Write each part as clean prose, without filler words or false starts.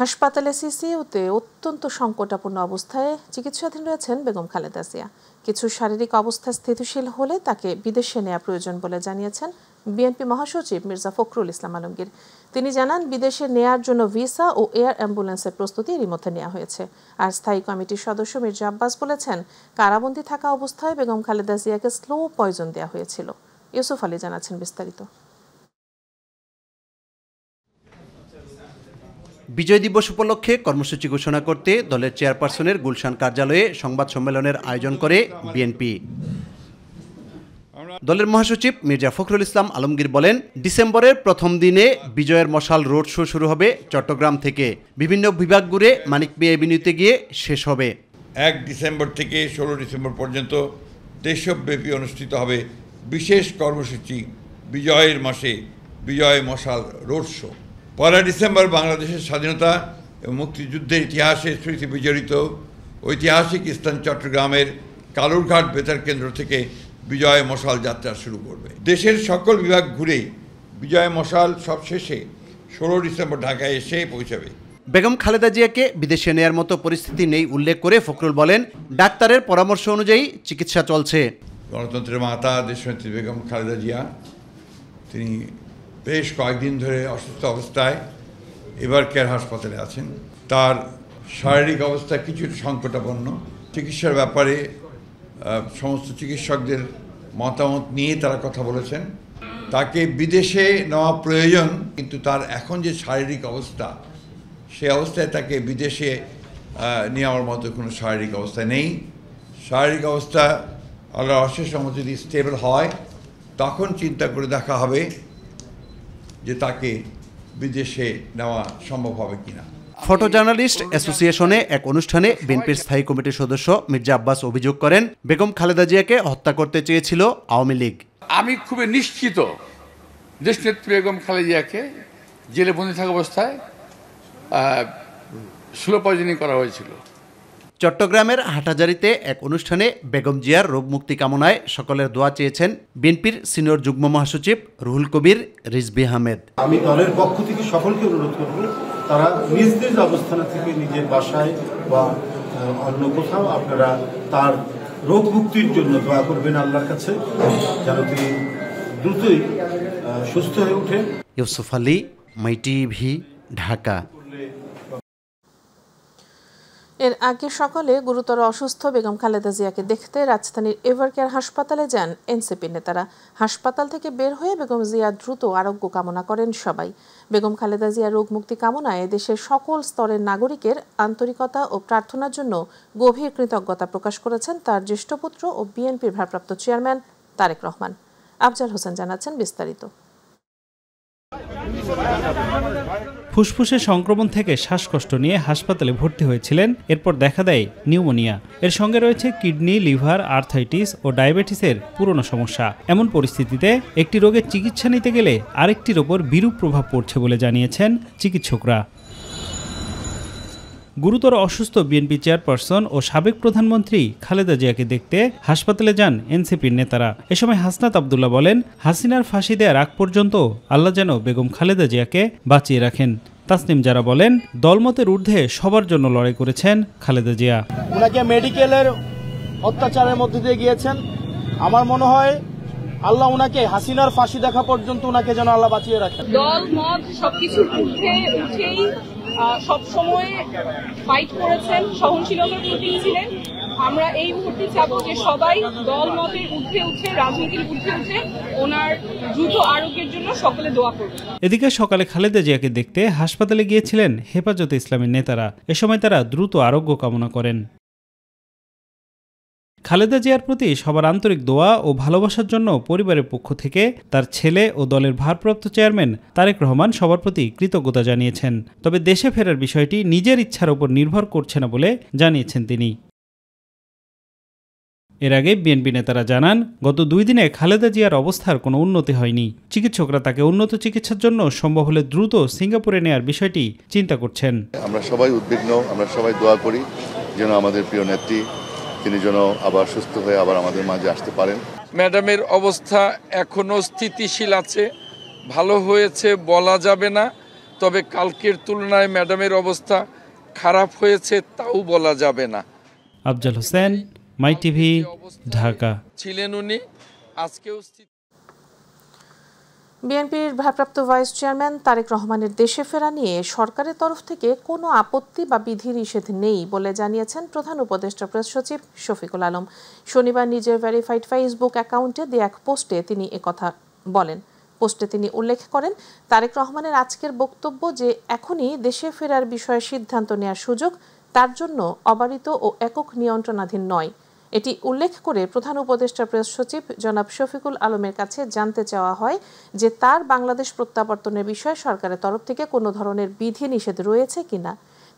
হাসপাতালে সিসিইউতে অত্যন্ত সংকটাপন্ন অবস্থায় চিকিৎসাধীন রয়েছেন বেগম খালেদা জিয়া। কিছু শারীরিক অবস্থা স্থিতিশীল হলে তাকে বিদেশে নেওয়া প্রয়োজন বলে জানিয়েছেন বিএনপি মহাসচিব মির্জা ফখরুল ইসলাম আলমগীর। তিনি জানান, বিদেশে নেয়ার জন্য ভিসা ও এয়ার অ্যাম্বুলেন্সের প্রস্তুতি এরই মধ্যে নেওয়া হয়েছে। আর স্থায়ী কমিটির সদস্য মির্জা আব্বাস বলেছেন, কারাবন্দী থাকা অবস্থায় বেগম খালেদা জিয়াকে স্লো পয়জন দেওয়া হয়েছিল। ইউসুফ আলী জানাচ্ছেন বিস্তারিত। বিজয় দিবস উপলক্ষে কর্মসূচি ঘোষণা করতে দলের চেয়ারপারসনের গুলশান কার্যালয়ে সংবাদ সম্মেলনের আয়োজন করে বিএনপি। দলের মহাসচিব মির্জা ফখরুল ইসলাম আলমগীর বলেন, ডিসেম্বরের প্রথম দিনে বিজয়ের মশাল রোড শো শুরু হবে চট্টগ্রাম থেকে। বিভিন্ন বিভাগ ঘুরে মানিক মিয়া এভিনিউতে গিয়ে শেষ হবে। 1 ডিসেম্বর থেকে 16 ডিসেম্বর পর্যন্ত দেশব্যাপী অনুষ্ঠিত হবে বিশেষ কর্মসূচি বিজয়ের মাসে বিজয় মশাল রোড শো। 1 ডিসেম্বর বাংলাদেশের স্বাধীনতা এবং মুক্তিযুদ্ধের ইতিহাসে স্মৃতি বিজড়িত ঐতিহাসিক স্থান চট্টগ্রামের কালুরঘাট বেতার কেন্দ্র থেকে বিজয় মশাল যাত্রা শুরু করবে। দেশের সকল বিভাগ ঘুরে বিজয় মশাল সবশেষে 16 ডিসেম্বর ঢাকায় এসে পৌঁছাবে। বেগম খালেদা জিয়াকে বিদেশে নেয়ার মতো পরিস্থিতি নেই উল্লেখ করে ফখরুল বলেন, ডাক্তারের পরামর্শ অনুযায়ী চিকিৎসা চলছে। গণতন্ত্রের মাতা দেশনেত্রী বেগম খালেদা জিয়া তিনি বেশ কয়েকদিন ধরে অসুস্থ অবস্থায় এভার কেয়ার হাসপাতালে আছেন। তার শারীরিক অবস্থা কিছুটা সংকটাপন্ন। চিকিৎসার ব্যাপারে সমস্ত চিকিৎসকদের মতামত নিয়ে তারা কথা বলেছেন। তাকে বিদেশে নেওয়া প্রয়োজন, কিন্তু তার এখন যে শারীরিক অবস্থা, সে অবস্থায় তাকে বিদেশে নেওয়ার মতো কোনো শারীরিক অবস্থা নেই। শারীরিক অবস্থা আল্লাহর অশেষ রহমতে যদি স্টেবল হয়, তখন চিন্তা করে দেখা হবে যে তাকে বিদেশে নেওয়া সম্ভব হবে কিনা। ফটো জার্নালিস্ট অ্যাসোসিয়েশনে এক অনুষ্ঠানে বিএনপির স্থায়ী কমিটির সদস্য মির্জা আব্বাস অভিযোগ করেন, বেগম খালেদা জিয়াকে হত্যা করতে চেয়েছিল আওয়ামী লীগ। আমি খুবই নিশ্চিত দেশনেত্রী বেগম খালেদা জিয়াকে জেলে বন্দী থাকা অবস্থায় স্লো পয়জনিং করা হয়েছিল। চট্টগ্রামের হাটহাজারীতে এক অনুষ্ঠানে বেগম জিয়ার রোগ মুক্তি কামনায় সকলের দোয়া চেয়েছেন বিএনপির সিনিয়র যুগ্ম মহাসচিব রুহুল কবির রিজভী আহমেদ। আমি দলের পক্ষ থেকে সকলকে অনুরোধ করব, তারা নিজ নিজ অবস্থান থেকে নিজের বাসায় বা অন্য কোথাও আপনারা তার রোগ মুক্তির জন্য দোয়া করবেন আল্লাহর কাছে, যেন তিনি দ্রুতই সুস্থ হয়ে ওঠেন। ইউসুফ আলী, মাই টিভি, ঢাকা। এর আগে সকালে গুরুতর অসুস্থ বেগম খালেদা জিয়াকে দেখতে রাজধানীর এভার কেয়ার হাসপাতালে যান এনসিপি নেতারা। হাসপাতাল থেকে বের হয়ে বেগম জিয়া দ্রুত আরোগ্য কামনা করেন সবাই। বেগম খালেদা জিয়ার রোগ মুক্তি কামনায় দেশের সকল স্তরের নাগরিকের আন্তরিকতা ও প্রার্থনার জন্য গভীর কৃতজ্ঞতা প্রকাশ করেছেন তার জ্যেষ্ঠ পুত্র ও বিএনপির ভারপ্রাপ্ত চেয়ারম্যান তারেক রহমান। আফজাল হোসেন জানাচ্ছেন বিস্তারিত। ফুসফুসে সংক্রমণ থেকে শ্বাসকষ্ট নিয়ে হাসপাতালে ভর্তি হয়েছিলেন। এরপর দেখা দেয় নিউমোনিয়া। এর সঙ্গে রয়েছে কিডনি, লিভার, আর্থাইটিস ও ডায়াবেটিসের পুরনো সমস্যা। এমন পরিস্থিতিতে একটি রোগের চিকিৎসা নিতে গেলে আরেকটির ওপর বিরূপ প্রভাব পড়ছে বলে জানিয়েছেন চিকিৎসকরা। গুরুতর অসুস্থ বিএনপি চেয়ারপারসন ও সাবেক প্রধানমন্ত্রী খালেদা জিয়াকে দেখতে হাসপাতালে যান এনসিপির নেতারা। এ সময় হাসনাত আবদুল্লাহ বলেন, হাসিনার ফাঁসি দেওয়ার আগ পর্যন্ত আল্লাহ যেন বেগম খালেদা জিয়াকে বাঁচিয়ে রাখেন। তাসনিম যারা বলেন, দলমতের ঊর্ধ্বে সবার জন্য লড়াই করেছেন খালেদা জিয়া। ওনাকে মেডিকেলের অত্যাচারের মধ্যে দিয়ে গিয়েছেন। আমার মনে হয় আল্লাহ ওনাকে হাসিনার ফাঁসি দেখা পর্যন্ত ওনাকে যেন আল্লাহ বাঁচিয়ে রাখেন। দল মত সবকিছুর ঊর্ধ্বে উঠেই সবসময় ফাইট করেছেন, সহনশীলতার প্রতীক ছিলেন। আমরা এই মুহূর্তে চাবো যে সবাই দল মতের ঊর্ধ্বে উঠে, রাজনীতির ঊর্ধ্বে উঠে ওনার দ্রুত আরোগ্যের জন্য সকলে দোয়া করবে। এদিকে সকালে খালেদা জিয়াকে দেখতে হাসপাতালে গিয়েছিলেন হেফাজতে ইসলামের নেতারা। এ সময় তারা দ্রুত আরোগ্য কামনা করেন। খালেদা জিয়ার প্রতি সবার আন্তরিক দোয়া ও ভালোবাসার জন্য পরিবারের পক্ষ থেকে তার ছেলে ও দলের ভারপ্রাপ্ত চেয়ারম্যান তারেক রহমান সবার প্রতি কৃতজ্ঞতা জানিয়েছেন। তবে দেশে ফেরার বিষয়টি নিজের ইচ্ছার উপর নির্ভর করছে না বলে জানিয়েছেন তিনি। এর আগে বিএনপি নেতারা জানান, গত 2 দিনে খালেদা জিয়ার অবস্থার কোনো উন্নতি হয়নি। চিকিৎসকরা তাকে উন্নত চিকিৎসার জন্য সম্ভব হলে দ্রুত সিঙ্গাপুরে নেয়ার বিষয়টি চিন্তা করছেন। আমরা সবাই উদ্বিগ্ন, আমরা সবাই দোয়া করি যেন আমাদের প্রিয় নেত্রী তিনি যেন আবার সুস্থ হয়ে আবার আমাদের মাঝে আসতে পারেন। ম্যাডামের অবস্থা এখনো স্থিতিশীল আছে, ভালো হয়েছে বলা যাবে না, তবে কালকের তুলনায় ম্যাডামের অবস্থা খারাপ হয়েছে তাও বলা যাবে না। আফজাল হোসেন, মাই টিভি, ঢাকা। ছিলেন উনি, আজকেও বিএনপির ভারপ্রাপ্ত ভাইস চেয়ারম্যান তারেক রহমানের দেশে ফেরা নিয়ে সরকারের তরফ থেকে কোনো আপত্তি বা বিধিনিষেধ নেই বলে জানিয়েছেন প্রধান উপদেষ্টা প্রেস সচিব শফিকুল আলম। শনিবার নিজের ভেরিফাইড ফেসবুক অ্যাকাউন্টে দেয়া এক পোস্টে তিনি একথা বলেন। পোস্টে তিনি উল্লেখ করেন, তারেক রহমানের আজকের বক্তব্য যে এখনই দেশে ফেরার বিষয়ে সিদ্ধান্ত নেওয়ার সুযোগ তার জন্য অবারিত ও একক নিয়ন্ত্রণাধীন নয়। এটি উল্লেখ করে প্রধান উপদেষ্টা প্রেস সচিব জনাব শফিকুল আলমের কাছে জানতে চাওয়া হয় যে তার বাংলাদেশ প্রত্যাবর্তনের বিষয়ে সরকারের তরফ থেকে কোনো ধরনের বিধিনিষেধ রয়েছে কিনা।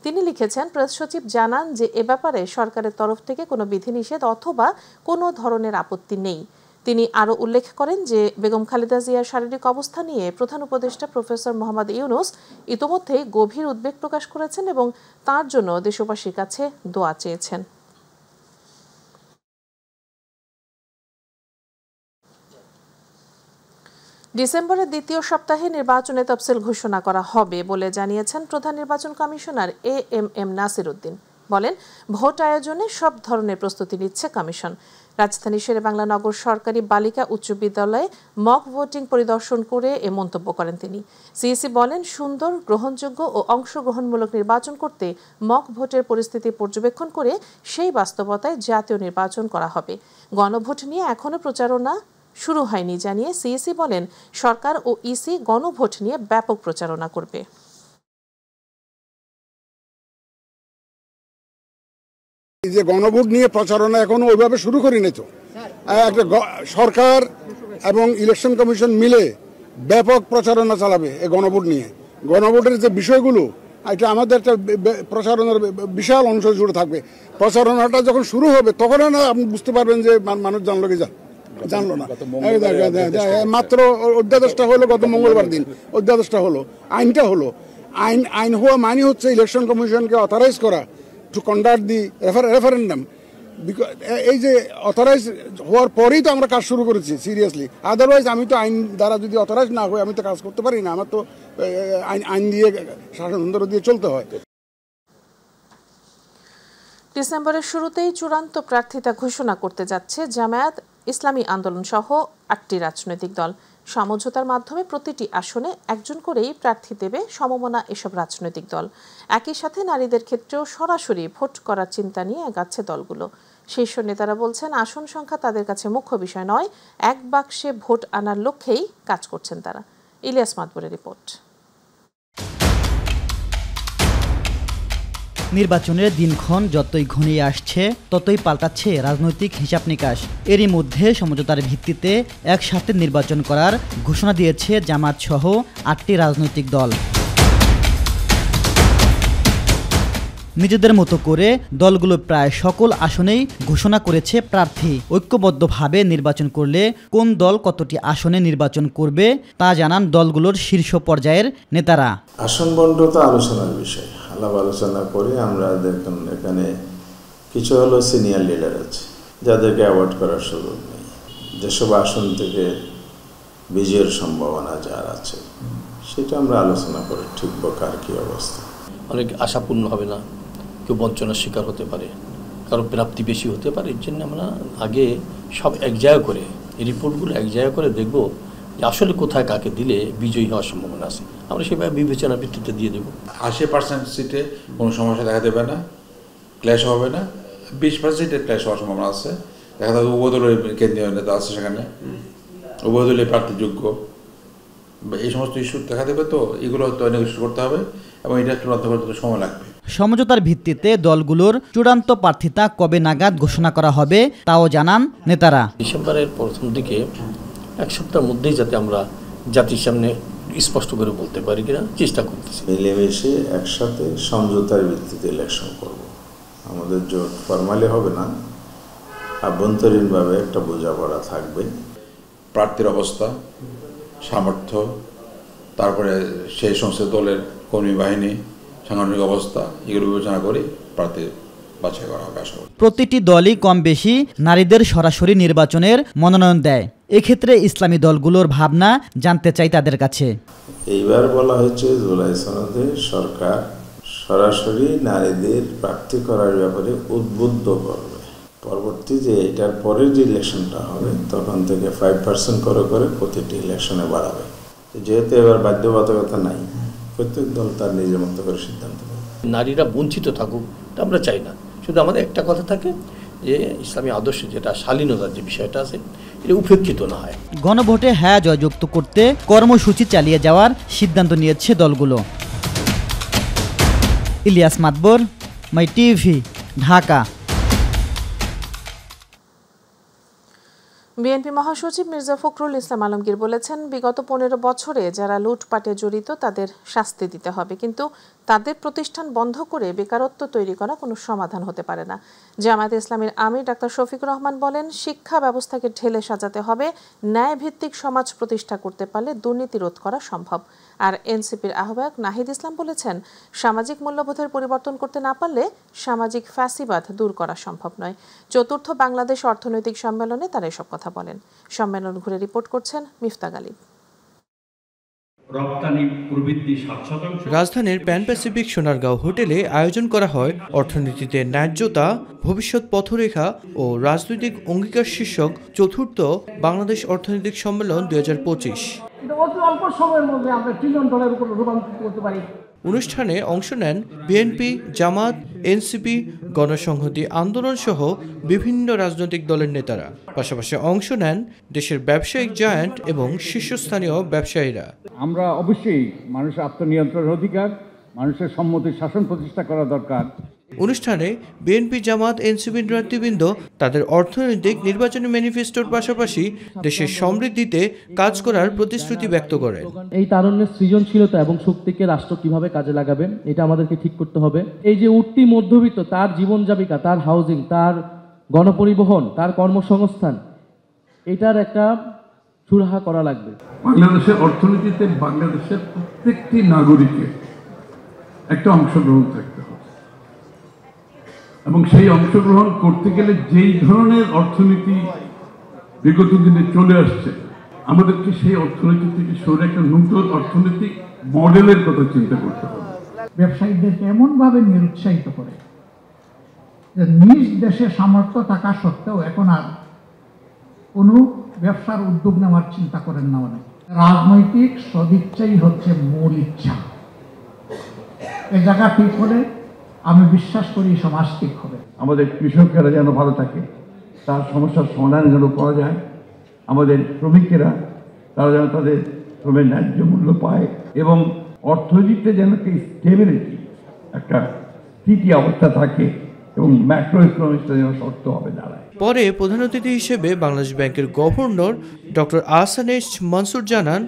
তিনি লিখেছেন, প্রেস সচিব জানান যে এ ব্যাপারে সরকারের তরফ থেকে কোনো বিধিনিষেধ অথবা কোনো ধরনের আপত্তি নেই। তিনি আরও উল্লেখ করেন যে বেগম খালেদা জিয়ার শারীরিক অবস্থা নিয়ে প্রধান উপদেষ্টা প্রফেসর মোহাম্মদ ইউনূস ইতোমধ্যেই গভীর উদ্বেগ প্রকাশ করেছেন এবং তার জন্য দেশবাসীর কাছে দোয়া চেয়েছেন। ডিসেম্বরের দ্বিতীয় সপ্তাহে নির্বাচনের তফসিল ঘোষণা করা হবে বলে জানিয়েছেন প্রধান নির্বাচন কমিশনার এএমএম নাসির উদ্দিন। বলেন, ভোট আয়োজনে সব ধরনের প্রস্তুতি নিচ্ছে কমিশন। রাজধানী শেরেবাংলা নগর সরকারি বালিকা উচ্চ বিদ্যালয়ে মক ভোটিং পরিদর্শন করে এ মন্তব্য করেন তিনি। সিইসি বলেন, সুন্দর, গ্রহণযোগ্য ও অংশগ্রহণমূলক নির্বাচন করতে মক ভোটের পরিস্থিতি পর্যবেক্ষণ করে সেই বাস্তবতায় জাতীয় নির্বাচন করা হবে। গণভোট নিয়ে এখনও প্রচারণা শুরু হয়নি জানিয়ে সিইসি বলেন, সরকার ও ইসি গণভোট নিয়ে ব্যাপক প্রচারণা করবে। এই যে গণভোট নিয়ে প্রচারণা এখনো ওইভাবে শুরু করিনি তো। একটা সরকার এবং ইলেকশন কমিশন মিলে ব্যাপক প্রচারণা চালাবে এই গণভোট নিয়ে। গণভোটের যে বিষয়গুলো, এটা আমাদের একটা প্রচারণার বিশাল অংশ জুড়ে থাকবে। প্রচারণাটা যখন শুরু হবে তখন না আপনি বুঝতে পারবেন যে মানুষ জানলো কি জানলো না। মাত্র অধ্যাদেশটা হলো গত মঙ্গলবার দিন, অধ্যাদেশটা হলো, আইনটা হলো। আইন হওয়া মানে হচ্ছে ইলেকশন কমিশনকে অথরাইজ করা টু কন্ডাক্ট দি রেফারেন্ডাম। এই যে অথরাইজ হওয়ার পরেই তো আমরা কাজ শুরু করেছি সিরিয়াসলি। আদারওয়াইজ আমি তো আইন দ্বারা যদি অথরাইজ না হই আমি তো কাজ করতে পারি না। আমার তো আইন দিয়ে শাসনতন্ত্র দিয়ে চলতে হয়। ডিসেম্বরের শুরুতেই চূড়ান্ত প্রার্থিতা ঘোষণা করতে যাচ্ছে জামায়াত ইসলামী আন্দোলন সহ 8টি রাজনৈতিক দল। সমঝোতার মাধ্যমে প্রতিটি আসনে একজন করেই প্রার্থী দেবে সমমনা এসব রাজনৈতিক দল। একই সাথে নারীদের ক্ষেত্রেও সরাসরি ভোট করার চিন্তা নিয়ে এগাচ্ছে দলগুলো। শীর্ষ নেতারা বলছেন, আসন সংখ্যা তাদের কাছে মুখ্য বিষয় নয়, এক বাক্সে ভোট আনার লক্ষ্যেই কাজ করছেন তারা। ইলিয়াস মাদবরের রিপোর্ট। নির্বাচনের দিনক্ষণ যতই ঘনিয়ে আসছে ততই পাল্টাচ্ছে রাজনৈতিক হিসাব নিকাশ। এরই মধ্যে সমঝোতার ভিত্তিতে একসাথে নির্বাচন করার ঘোষণা দিয়েছে জামায়াত সহ 8টি রাজনৈতিক দল। নিজেদের মতো করে দলগুলো প্রায় সকল আসনেই ঘোষণা করেছে প্রার্থী। ঐক্যবদ্ধভাবে নির্বাচন করলে কোন দল কতটি আসনে নির্বাচন করবে তা জানান দলগুলোর শীর্ষ পর্যায়ের নেতারা। আসন বণ্টন আলোচনার বিষয়, আলাপ আলোচনা করে আমরা দেখুন এখানে কিছু হলো সিনিয়র লিডার আছে যাদেরকে অ্যাওয়ার্ড করার সুযোগ নেই। যেসব আসন থেকে বিজয়ের সম্ভাবনা যার আছে সেটা আমরা আলোচনা করে ঠিকব কার কী অবস্থা। অনেক আশাপূর্ণ হবে না, কেউ বঞ্চনার শিকার হতে পারে, কারো প্রাপ্তি বেশি হতে পারে। এর জন্য আমরা আগে সব এক জায়গা করে এই রিপোর্টগুলো এক জায়গা করে দেখব যে আসলে কোথায় কাকে দিলে বিজয়ী হওয়ার সম্ভাবনা আছে। আমরা সেভাবে বিবেচনার ভিত্তিতে দিয়ে দেবো। 80% সিটে কোনো সমস্যা দেখা দেবে না, ক্ল্যাশ হবে না। 20% সিটে ক্ল্যাশ হওয়ার সম্ভাবনা আছে। দেখা যাবে উভয় দলের কেন্দ্রীয় নেতা আছে সেখানে, উভয় দলের প্রার্থীযোগ্য, এই সমস্ত ইস্যু দেখা দেবে। তো এগুলো হয়তো নেগোশিয়েট করতে হবে এবং এটা চূড়ান্ত করতে সময় লাগবে। সমঝোতার ভিত্তিতে দলগুলোর চূড়ান্ত প্রার্থিতা কবে নাগাদ ঘোষণা করা হবে তাও জানান নেতারা। ডিসেম্বরের প্রথম দিকে এক সপ্তাহের মধ্যেই যাতে আমরা জাতির সামনে স্পষ্ট করে বলতে পারি কিনা চেষ্টা করতেছি। মিলেমিশে একসাথে সমঝোতার ভিত্তিতে ইলেকশন করব। আমাদের জোট ফরমালি হবে না, আভ্যন্তরীণভাবে একটা বোঝাপড়া থাকবে। প্রার্থীর অবস্থা, সামর্থ্য, তারপরে সেই সমস্ত দলের কর্মী বাহিনী, সাংগঠনিক অবস্থা, এগুলো বিবেচনা করে প্রার্থী বাছাই করা হবে। প্রতিটি দলই কম বেশি নারীদের সরাসরি নির্বাচনের মনোনয়ন দেয়। এক্ষেত্রে ইসলামী দলগুলোর ভাবনা জানতে চাই তাদের কাছে। এইবার বলা হয়েছে জুলাই সনদে সরকার সরাসরি নারীদের প্রার্থী করার ব্যাপারে উদ্বুদ্ধ করবে। পরবর্তী যে এটার পরের যে ইলেকশনটা হবে তখন থেকে 5% করে প্রতিটি ইলেকশনে বাড়াবে। যেহেতু এবার বাধ্যবাধকতা নাই, প্রত্যেক দল তার নিজের মতো করে সিদ্ধান্ত নেবে। নারীরা বঞ্চিত থাকুক তা আমরা চাই না, শুধু আমাদের একটা কথা থাকে যে ইসলামী আদর্শে যেটা শালীনতার যে বিষয়টা আছে এটা উপেক্ষিত না হয়। গণভোটে হ্যাঁ জয়যুক্ত করতে কর্মসূচি চালিয়ে যাওয়ার সিদ্ধান্ত নিয়েছে দলগুলো। ইলিয়াস মাতবর, মাই টিভি, ঢাকা। বিএনপি মহাসচিব মির্জা ফখরুল ইসলাম আলমগীর বলেছেন, বিগত 15 বছরে যারা লুটপাটে জড়িত তাদের শাস্তি দিতে হবে, কিন্তু তাদের প্রতিষ্ঠান বন্ধ করে বেকারত্ব তৈরি করা কোনো সমাধান হতে পারে না। জামায়াতে ইসলামীর আমির ডাক্তার শফিকুর রহমান বলেন, শিক্ষা ব্যবস্থাকে ঢেলে সাজাতে হবে, ন্যায়ভিত্তিক সমাজ প্রতিষ্ঠা করতে পারলে দুর্নীতি রোধ করা সম্ভব। আর এনসিপির আহ্বায়ক নাহিদ ইসলাম বলেছেন, সামাজিক মূল্যবোধের পরিবর্তন করতে না পারলে সামাজিক ফ্যাসিবাদ দূর করা সম্ভব নয়। চতুর্থ বাংলাদেশ অর্থনৈতিক সম্মেলনে তারা এসব কথা বলেন। সম্মেলন ঘুরে রিপোর্ট করছেন মিফতা গালিব। রাজধানীর প্যান প্যাসিফিক সোনারগাঁও হোটেলে আয়োজন করা হয় অর্থনীতিতে ন্যায্যতা, ভবিষ্যৎ পথরেখা ও রাজনৈতিক অঙ্গীকার শীর্ষক চতুর্থ বাংলাদেশ অর্থনৈতিক সম্মেলন 2025। অল্প সময়ের মধ্যে আমরা $1 ট্রিলিয়ন উপর রূপান্তরিত করতে পারি। অনুষ্ঠানে অংশ নেন বিএনপি, জামাত, এনসিপি, গণসংহতি আন্দোলন সহ বিভিন্ন রাজনৈতিক দলের নেতারা। পাশাপাশি অংশ নেন দেশের ব্যবসায়িক জায়ান্ট এবং শীর্ষস্থানীয় ব্যবসায়ীরা। আমরা অবশ্যই মানুষের আত্মনিয়ন্ত্রণের অধিকার, মানুষের সম্মতির শাসন প্রতিষ্ঠা করা দরকার। অনুষ্ঠানে বিএনপি, জামাত, এনসিপির নেতৃবৃন্দ তাদের অর্থনৈতিক নির্বাচনী ম্যানিফেস্টোর পাশাপাশি দেশের সমৃদ্ধিতে কাজ করার প্রতিশ্রুতি ব্যক্ত করেন। এই তারুণ্যের সৃজনশীলতা এবং শক্তিকে রাষ্ট্র কিভাবে কাজে লাগাবেন এটা আমাদেরকে ঠিক করতে হবে। এই যে উঠতি মধ্যবিত্ত, তার জীবনযাবিকা, তার হাউজিং, তার গণপরিবহন, তার কর্মসংস্থান, এটার একটা সুরাহা করা লাগবে। বাংলাদেশের অর্থনীতিতে বাংলাদেশের প্রত্যেকটি নাগরিকের একটা অংশগ্রহণ থাকতে হবে, এবং সেই অংশগ্রহণ করতে গেলে যেই ধরনের অর্থনীতি বিগত দিনে চলে আসছে, আমাদেরকে সেই অর্থনীতি থেকে সরে একটা নতুন অর্থনৈতিক মডেলের কথা চিন্তা করতে হবে। ব্যবসায়ীদেরকে এমনভাবে নিরুৎসাহিত করে যে নিজ দেশে সামর্থ্য থাকা সত্ত্বেও এখন আর কোনো ব্যবসার উদ্যোগ নেওয়ার চিন্তা করেন না। অনেক রাজনৈতিক সদিচ্ছাই হচ্ছে মূল ইচ্ছা। এ জায়গা ঠিক হলে আমি বিশ্বাস করি সমাজ ঠিক হবে। আমাদের কৃষকেরা যেন ভালো থাকে, তার সমস্যার সমাধান যেন করা যায়, আমাদের শ্রমিকেরা তারা যেন তাদের শ্রমের ন্যায্য মূল্য পায়, এবং অর্থনীতিতে যেন একটা স্টেবিলিটি, একটা স্থিতি অবস্থা থাকে, এবং ম্যাক্রো ইকোনমিক্সটা যেন শক্ত হবে দাঁড়ায়। পরে প্রধান অতিথি হিসেবে বাংলাদেশ ব্যাংকের governor doctor Ahsan H Mansur জানান,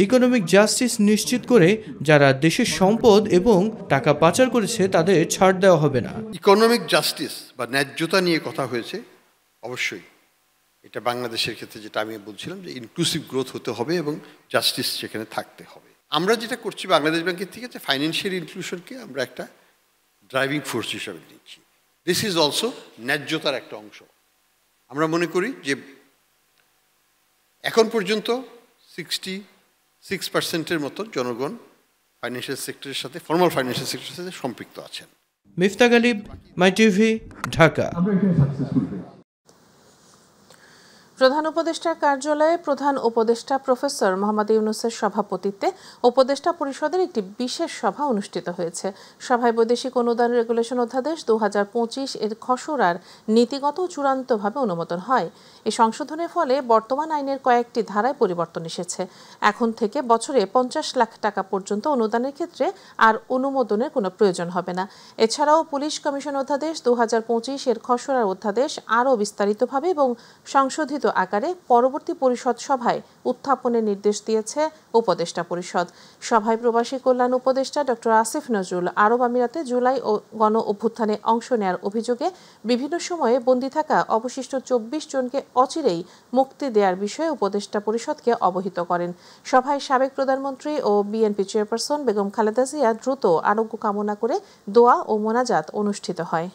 ইকোনমিক জাস্টিস নিশ্চিত করে যারা দেশের সম্পদ এবং টাকা পাচার করেছে তাদের ছাড় দেওয়া হবে না। ইকোনমিক জাস্টিস বা ন্যায্যতা নিয়ে কথা হয়েছে। অবশ্যই এটা বাংলাদেশের ক্ষেত্রে যেটা আমি বলছিলাম যে ইনক্লুসিভ গ্রোথ হতে হবে এবং জাস্টিস সেখানে থাকতে হবে। আমরা যেটা করছি বাংলাদেশ ব্যাংকের থেকে যে ফাইন্যান্সিয়াল ইনক্লুশনকে আমরা একটা ড্রাইভিং ফোর্স হিসাবে নিচ্ছি। দিস ইজ অলসো ন্যায্যতার একটা অংশ। আমরা মনে করি যে এখন পর্যন্ত 66% মতো জনগণ ফাইন্যান্সিয়াল সেক্টরের সাথে, ফর্মাল ফাইন্যান্সিয়াল সেক্টরের সাথে সম্পৃক্ত আছেন। মিফতা গালিব, মাই টিভি, ঢাকা। প্রধান উপদেষ্টার কার্যালয়ে প্রধান উপদেষ্টা প্রফেসর মোহাম্মদ ইউনূসের সভাপতিত্বে উপদেষ্টা পরিষদের একটি বিশেষ সভা অনুষ্ঠিত হয়েছে। সভায় বৈদেশিক অনুদান রেগুলেশন অধ্যাদেশ 2025 এর খসড়ার নীতিগত চূড়ান্তভাবে অনুমোদন হয়। এই সংশোধনের ফলে বর্তমান আইনের কয়েকটি ধারায় পরিবর্তন এসেছে। এখন থেকে বছরে 50 লাখ টাকা পর্যন্ত অনুদানের ক্ষেত্রে আর অনুমোদনের কোনো প্রয়োজন হবে না। এছাড়াও পুলিশ কমিশন অধ্যাদেশ 2025 এর খসড়ার অধ্যাদেশ আরও বিস্তারিতভাবে এবং সংশোধিত আকারে পরবর্তী পরিষদ সভায় উত্থাপনের নির্দেশ দিয়েছে উপদেষ্টা পরিষদ। সভায় প্রবাসী কল্যাণ উপদেষ্টা ডক্টর আসিফ নজরুল আরব আমিরাতে জুলাই ও গণ অভ্যুত্থানে অংশ নেয়ার অভিযোগে বিভিন্ন সময়ে বন্দী থাকা অবশিষ্ট 24 জনকে অচিরেই মুক্তি দেওয়ার বিষয়ে উপদেষ্টা পরিষদকে অবহিত করেন। সভায় সাবেক প্রধানমন্ত্রী ও বিএনপি চেয়ারপারসন বেগম খালেদা জিয়া দ্রুত আরোগ্য কামনা করে দোয়া ও মোনাজাত অনুষ্ঠিত হয়।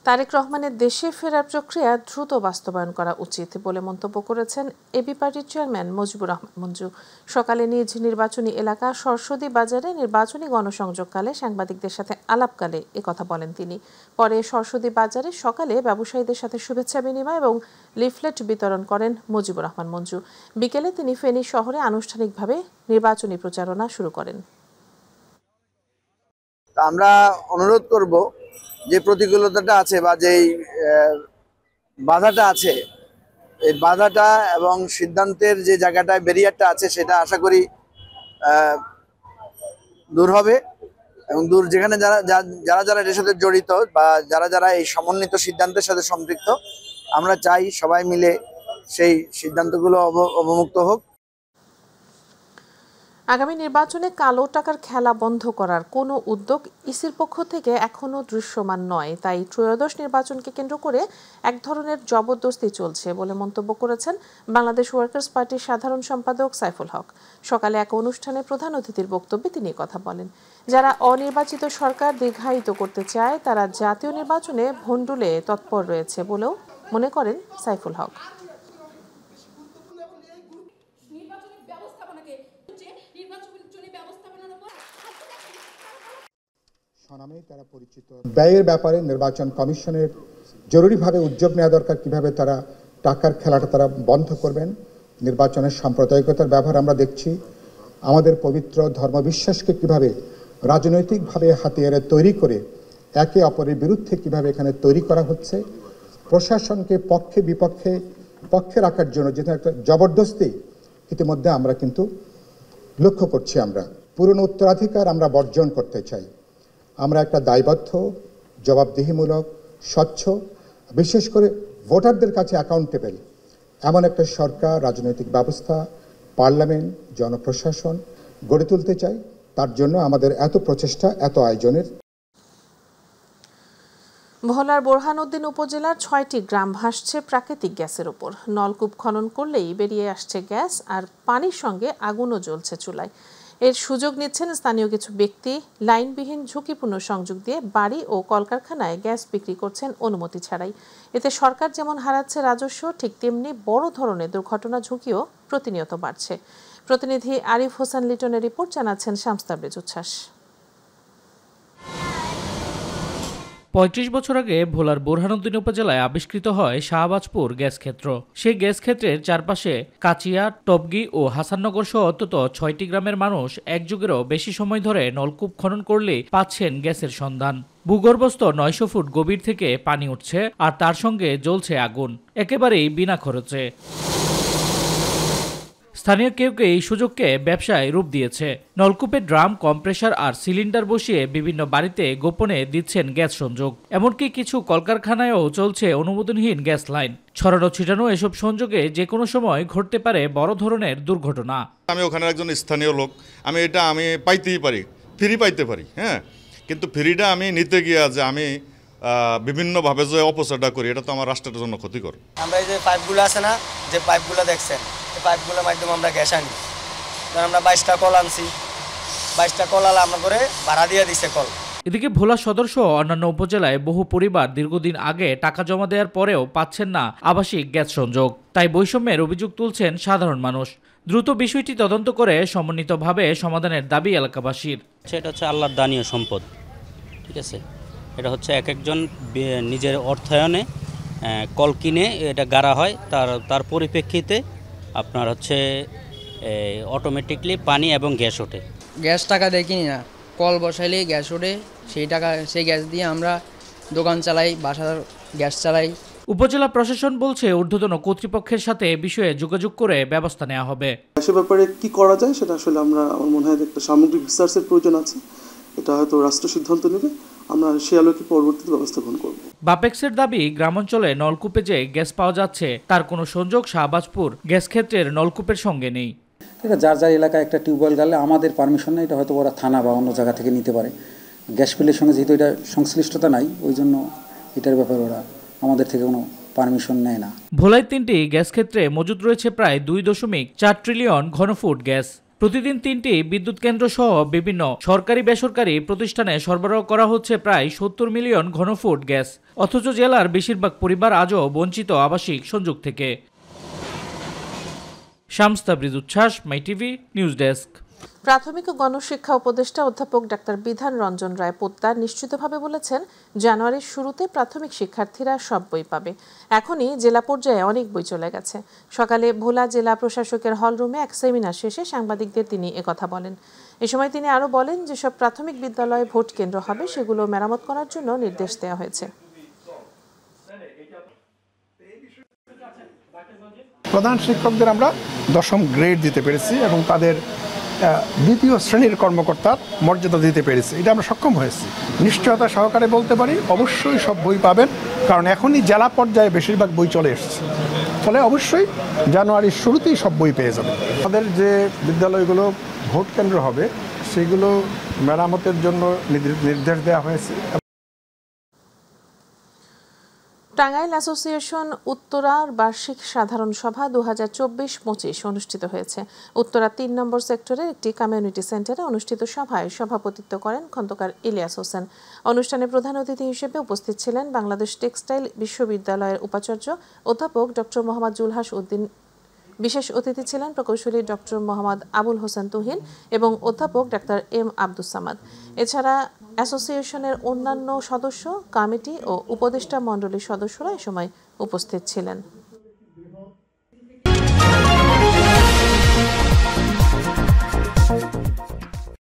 তারেক রহমানের দেশে ফেরার প্রক্রিয়া দ্রুত বাস্তবায়ন করা উচিত বলে মন্তব্য করেছেন এবি পার্টির চেয়ারম্যান মুজিবুর রহমান মঞ্জু। সকালে নিজ নির্বাচনী এলাকা সরস্বতী বাজারে নির্বাচনী গণসংযোগকালে সাংবাদিকদের সাথে আলাপকালে একথা বলেন তিনি। পরে সরস্বতী বাজারে সকালে ব্যবসায়ীদের সাথে শুভেচ্ছা বিনিময় এবং লিফলেট বিতরণ করেন মুজিবুর রহমান মঞ্জু। বিকেলে তিনি ফেনী শহরে আনুষ্ঠানিকভাবে নির্বাচনী প্রচারণা শুরু করেন। আমরা অনুরোধ করব যে প্রতিকূলতাটা আছে বা যেই বাধাটা আছে, এই বাধাটা এবং সিদ্ধান্তের যে জায়গাটায় ব্যারিয়ারটা আছে সেটা আশা করি দূর হবে এবং দূর যেখানে যারা এর সাথে জড়িত বা যারা এই সমন্বিত সিদ্ধান্তের সাথে সম্পৃক্ত, আমরা চাই সবাই মিলে সেই সিদ্ধান্তগুলো অবমুক্ত হোক। আগামী নির্বাচনে কালো টাকার খেলা বন্ধ করার কোনো উদ্যোগ ইসির পক্ষ থেকে এখনো দৃশ্যমান নয়। তাই ত্রয়োদশ নির্বাচনকে কেন্দ্র করে এক ধরনের জবরদস্তি চলছে বলে মন্তব্য করেছেন বাংলাদেশ ওয়ার্কার্স পার্টির সাধারণ সম্পাদক সাইফুল হক। সকালে এক অনুষ্ঠানে প্রধান অতিথির বক্তব্যে তিনি কথা বলেন। যারা অনির্বাচিত সরকার দীর্ঘায়িত করতে চায় তারা জাতীয় নির্বাচনে ভণ্ডুলে তৎপর রয়েছে বলেও মনে করেন সাইফুল হক। ব্যয়ের ব্যাপারে নির্বাচন কমিশনের জরুরিভাবে উদ্যোগ নেওয়া দরকার, কিভাবে তারা টাকার খেলাটা তারা বন্ধ করবেন। নির্বাচনের সাম্প্রদায়িকতার ব্যবহার আমরা দেখছি। আমাদের পবিত্র ধর্মবিশ্বাসকে কিভাবে রাজনৈতিকভাবে হাতিয়ারে তৈরি করে একে অপরের বিরুদ্ধে কিভাবে এখানে তৈরি করা হচ্ছে। প্রশাসনকে পক্ষে রাখার জন্য যেটা একটা জবরদস্তি ইতিমধ্যে আমরা কিন্তু লক্ষ্য করছি। আমরা পুরনো উত্তরাধিকার আমরা বর্জন করতে চাই। আমরা একটা দায়বদ্ধ, জবাবদিহিমূলক, স্বচ্ছ, বিশেষ করে ভোটারদের কাছে অ্যাকাউন্টেবল এমন একটা সরকার, রাজনৈতিক ব্যবস্থা, পার্লামেন্ট, জনপ্রশাসন গড়ে তুলতে চাই। তার জন্য আমাদের এত প্রচেষ্টা, এত আয়োজনের। ভোলার বোরহানউদ্দিন উপজেলার ৬টি গ্রাম ভাসছে প্রাকৃতিক গ্যাসের উপর। নলকূপ খনন করলেই বেরিয়ে আসছে গ্যাস, আর পানির সঙ্গে আগুনও জ্বলছে চুলায়। এর সুযোগ নিচ্ছেন স্থানীয় কিছু ব্যক্তি। লাইনবিহীন ঝুঁকিপূর্ণ সংযোগ দিয়ে বাড়ি ও কলকারখানায় গ্যাস বিক্রি করছেন অনুমতি ছাড়াই। এতে সরকার যেমন হারাচ্ছে রাজস্ব, ঠিক তেমনি বড় ধরনের দুর্ঘটনা ঝুঁকিও প্রতিনিয়ত বাড়ছে। প্রতিনিধি আরিফ হোসেন লিটনের রিপোর্ট, জানাচ্ছেন শামস তাবরেজ উচ্ছ্বাস। ৩৫ বছর আগে ভোলার বোরহানউদ্দিন উপজেলায় আবিষ্কৃত হয় শাহবাজপুর গ্যাস ক্ষেত্র। সেই গ্যাস ক্ষেত্রের চারপাশে কাচিয়া, টবগি ও হাসাননগর সহ অন্তত ৬টি গ্রামের মানুষ এক যুগেরও বেশি সময় ধরে নলকূপ খনন করলে পাচ্ছেন গ্যাসের সন্ধান। ভূগর্ভস্থ ৯০০ ফুট গভীর থেকে পানি উঠছে, আর তার সঙ্গে জ্বলছে আগুন, একেবারেই বিনা খরচে। স্থানীয় কেউ এই সুযোগকে ব্যবসায় রূপ দিয়েছে। নলকূপে ড্রাম, কম্প্রেসার আর সিলিন্ডার বসিয়ে বিভিন্ন বাড়িতে গোপনে দিচ্ছেন গ্যাস সংযোগ। এমনকি কিছু কলকারখানায়ও চলছে অনুমোদনহীন গ্যাস লাইন। ছড়ানো ছিটানো এসব সংযোগে যে কোনো সময় ঘটতে পারে বড় ধরনের দুর্ঘটনা। আমি ওখানে একজন স্থানীয় লোক, আমি পাইতেই পারি, ফ্রি পাইতে পারি, হ্যাঁ, কিন্তু ফ্রিটা আমি নিতে গিয়ে যে আমি বিভিন্নভাবে যে অপচয়টা করি, এটা তো আমার রাষ্ট্রের জন্য ক্ষতিকর। আমরা এই যে পাইপগুলো আছে না, যে পাইপগুলো দেখছেন, এই পাইপগুলোর মাধ্যমে আমরা গ্যাস আনি। আমরা 22টা কল আনছি, 22টা কল আমরা করে ভাড়া দিয়ে দিছে কল। এদিকে ভোলা সদর সহ অন্যান্য উপজেলায় বহু পরিবার দীর্ঘদিন আগে টাকা জমা দেওয়ার পরেও পাচ্ছেন না আবাসিক গ্যাস সংযোগ। তাই বৈষম্যের অভিযোগ তুলছেন সাধারণ মানুষ। দ্রুত বিষয়টি তদন্ত করে সমন্বিতভাবে সমাধানের দাবি এলাকাবাসীর। এটা হচ্ছে আল্লাহর দানীয় সম্পদ, ঠিক আছে। এটা হচ্ছে এক একজন নিজের অর্থায়নে কল কিনে এটা গাড়া হয়, তার পরিপ্রেক্ষিতে আপনার হচ্ছে অটোমেটিকলি পানি এবং গ্যাস ওঠে। গ্যাস টাকা দিয়ে কিনি না, কল বসাইলেই গ্যাস ওঠে। সেই গ্যাস দিয়ে আমরা দোকান চালাই, বাসার গ্যাস চালাই। উপজেলা প্রশাসন বলছে ঊর্ধ্বতন কর্তৃপক্ষের সাথে বিষয়ে যোগাযোগ করে ব্যবস্থা নেওয়া হবে। সে ব্যাপারে কি করা যায় সেটা আসলে আমার মনে হয় একটা সামগ্রিক রিসার্চের প্রয়োজন আছে। এটা হয়তো রাষ্ট্র সিদ্ধান্ত নেবে, আমরা সে আলোকে পরবর্তীতে ব্যবস্থা গ্রহণ করব। বাপেক্সের দাবি, গ্রামাঞ্চলে নলকূপে যে গ্যাস পাওয়া যাচ্ছে তার কোনো সংযোগ শাহবাজপুর গ্যাস ক্ষেত্রের নলকূপের সঙ্গে নেই। যার যার এলাকায় একটা টিউবওয়েল গেলে আমাদের পারমিশন নেই, এটা হয়তো ওরা থানা বা অন্য জায়গা থেকে নিতে পারে। গ্যাস ফিল্ডের সঙ্গে যেহেতু এটা সংশ্লিষ্টতা নাই, ওই জন্য এটার ব্যাপারে ওরা আমাদের থেকে কোনো পারমিশন নেয় না। ভোলায় 3টি গ্যাস ক্ষেত্রে মজুদ রয়েছে প্রায় 2.4 ট্রিলিয়ন ঘনফুট গ্যাস। প্রতিদিন 3টি বিদ্যুৎ কেন্দ্র সহ বিভিন্ন সরকারি বেসরকারি প্রতিষ্ঠানে সরবরাহ করা হচ্ছে প্রায় 70 মিলিয়ন ঘনফুট গ্যাস, অথচ জেলার বেশিরভাগ পরিবার আজও বঞ্চিত আবাসিক সংযোগ থেকে। শামস তাবরিজ উচ্ছ্বাস, মাই টিভি নিউজ ডেস্ক। প্রাথমিক ও গণশিক্ষা উপদেষ্টা অধ্যাপক ডাক্তার বিধান রঞ্জন রায় পোদ্দার নিশ্চিতভাবে বলেছেন, জানুয়ারির শুরুতে প্রাথমিক শিক্ষার্থীরা সব বই পাবে। এখনই জেলা পর্যায়ে অনেক বই চলে গেছে। সকালে ভোলা জেলা প্রশাসকের হলরুমে এক সেমিনার শেষে সাংবাদিকদের তিনি একথা বলেন। এ সময় তিনি আরও বলেন, যেসব প্রাথমিক বিদ্যালয়ে ভোট কেন্দ্র হবে সেগুলো মেরামত করার জন্য নির্দেশ দেওয়া হয়েছে। প্রধান শিক্ষকদের আমরা 10ম গ্রেড দিতে পেরেছি এবং তাদের 2য় শ্রেণীর কর্মকর্তার মর্যাদা দিতে পেরেছি। এটা আমরা সক্ষম হয়েছি। নিশ্চয়তা সহকারে বলতে পারি অবশ্যই সব বই পাবেন, কারণ এখনই জেলা পর্যায়ে বেশিরভাগ বই চলে এসেছে। ফলে অবশ্যই জানুয়ারির শুরুতেই সব বই পেয়ে যাবে। আমাদের যে বিদ্যালয়গুলো ভোট কেন্দ্র হবে সেগুলো মেরামতের জন্য নির্দেশ দেওয়া হয়েছে। টাঙ্গাইল অ্যাসোসিয়েশন উত্তরার বার্ষিক সাধারণ সভা 2024-25 অনুষ্ঠিত হয়েছে। উত্তরা 3 নম্বর সেক্টরের একটি কমিউনিটি সেন্টারে অনুষ্ঠিত সভায় সভাপতিত্ব করেন খন্দকার ইলিয়াস হোসেন। অনুষ্ঠানে প্রধান অতিথি হিসেবে উপস্থিত ছিলেন বাংলাদেশ টেক্সটাইল বিশ্ববিদ্যালয়ের উপাচার্য অধ্যাপক ডক্টর মোহাম্মদ জুলহাস উদ্দিন। বিশেষ অতিথি ছিলেন প্রকৌশলী ডক্টর মোহাম্মদ আবুল হোসেন তুহিন এবং অধ্যাপক ডাক্তার এম আব্দুস সামাদ। এছাড়া অ্যাসোসিয়েশনের অন্যান্য সদস্য, কমিটি ও উপদেষ্টা মণ্ডলীর সদস্যরা এ সময় উপস্থিত ছিলেন।